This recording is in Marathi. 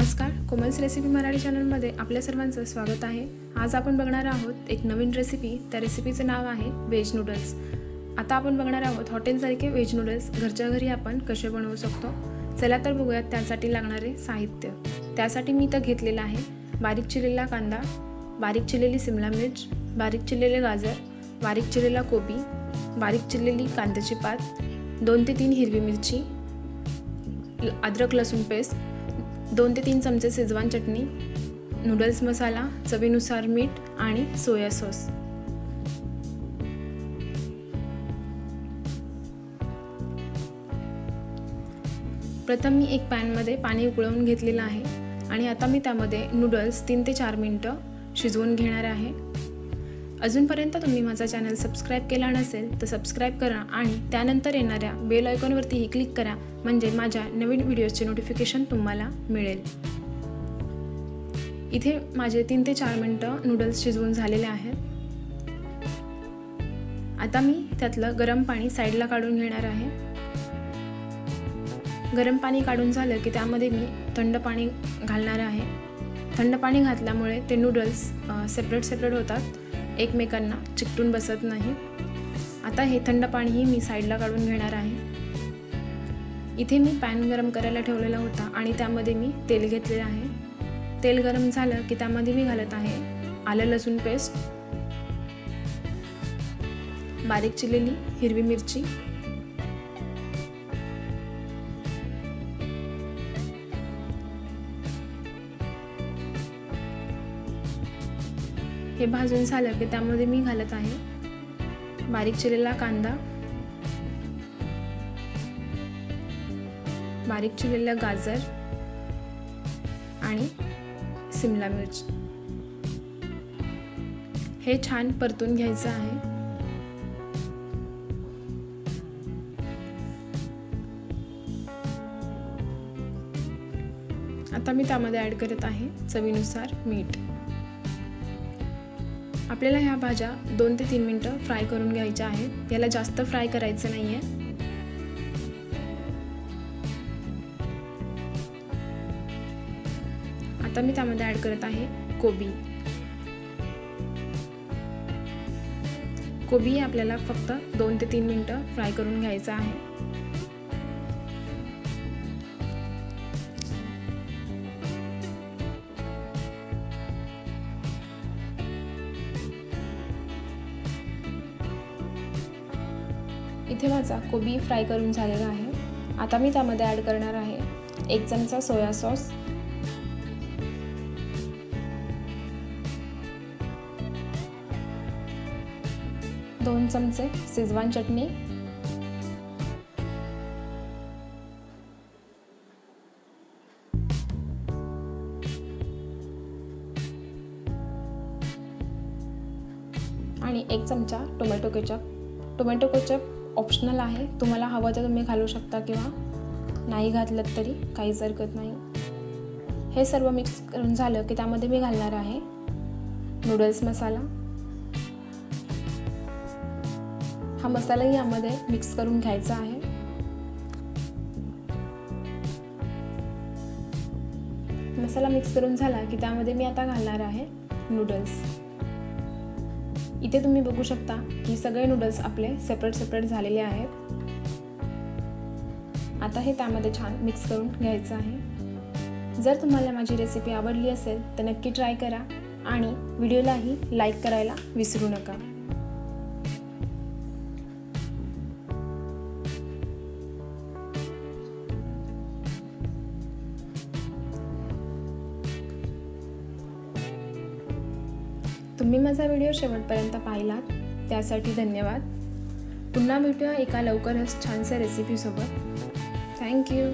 नमस्कार, कोमल्स रेसिपी मराठी चॅनलमध्ये आपल्या सर्वांचं स्वागत आहे। आज आपण बघणार आहोत एक नवीन रेसिपी। त्या रेसिपीचे नाव आहे व्हेज नूडल्स। आता आपण बघणार आहोत हॉटेलसारखे व्हेज नूडल्स घरच्या घरी आपण कसे बनवू शकतो। चला तर बघूयात त्यासाठी लागणारे साहित्य। त्यासाठी मी इथं घेतलेला आहे बारीक चिरलेला कांदा, बारीक चिरलेली शिमला मिर्च, बारीक चिरलेले गाजर, बारीक चिरलेला कोबी, बारीक चिरलेली कांद्याची पात, 2 ते 3 हिरवी मिरची, अद्रक लसूण पेस्ट, 2 ते 3 चमचे शेजवान चटणी, नूडल्स मसाला, चवीनुसार मीठ आणि सोया सॉस। प्रथम मी एक पॅन मध्ये पाणी उकळवून घेतलेलं आहे आणि आता मी त्यामध्ये नूडल्स 3 ते 4 मिनिटं शिजवून घेणार आहे। अजूनपर्यंत तुम्ही माझा चॅनल सबस्क्राइब केला नसेल तर सबस्क्राइब करा आणि त्यानंतर येणाऱ्या बेल आयकॉनवरती क्लिक करा, म्हणजे माझ्या नवीन व्हिडिओचे नोटिफिकेशन तुम्हाला मिळेल। इथे माझे 3 ते 4 मिनिटं नूडल्स शिजवून झालेले आहेत। आता मी त्यातलं गरम पाणी साईडला काढून घेणार आहे। गरम पाणी काढून झालं की त्यामध्ये मी थंड पाणी घालणार आहे। थंड पाणी घातल्यामुळे ते नूडल्स सेपरेट होतात, एकमेकांना चिकटून बसत नाही। आता हे थंड पाणीही मी साईडला काढून घेणार आहे। इथे मी पॅन गरम करायला ठेवलेला होता आणि त्यामध्ये मी तेल घेतलेले आहे। तेल गरम झालं की त्यामध्ये मी घालत आहे आलं लसूण पेस्ट, बारीक चिरलेली हिरवी मिरची, हे भाजून झालं की त्यामध्ये मी घालत आहे बारीक चिरलेला कांदा, बारीक चिरलेला गाजर आणि शिमला मिर्च। हे छान परतून घ्यायचं आहे। आता मी त्यामध्ये ऍड करत आहे चवीनुसार मीठ। आपल्याला ह्या भाज्या 2 ते 3 मिनिटं फ्राय करून घ्यायच्या आहेत। याला जास्त फ्राय करायचं नाहीये। आता मी त्यामध्ये ऍड करत आहे कोबी आपल्याला फक्त 2 ते 3 मिनिटं फ्राय करून घ्यायचं आहे। इथे माझा कोबी फ्राय करून झालेला आहे। आता मी त्यामध्ये ऍड करणार आहे 1 चमचा सोया सॉस, 2 चमचे शेजवान चटणी, आणि 1 चमचा टोमॅटो केचप ऑप्शनल आहे, तुम्हाला हवं तर तुम्ही घालू शकता किंवा नाही घातलं तरी काहीच हरकत नाही। हे सर्व मिक्स करून झालं की त्यामध्ये मी घालणार आहे नूडल्स मसाला। हा मसालाही यामध्ये मिक्स करून घ्यायचा आहे। मसाला मिक्स करून झाला की त्यामध्ये मी आता घालणार आहे नूडल्स। इथे तुम्ही बघू शकता की सगळे नूडल्स आपले सेपरेट झालेले आहेत। आता हे त्यामध्ये छान मिक्स करून घ्यायचं आहे। जर तुम्हाला माझी रेसिपी आवडली असेल तर नक्की ट्राय करा आणि व्हिडिओलाही लाईक करायला विसरू नका। तुम्ही माझा व्हिडिओ शेवटपर्यंत पाहिलात त्यासाठी धन्यवाद। पुन्हा भेटूया एका लवकरच छानशा रेसिपीसोबत। थँक्यू।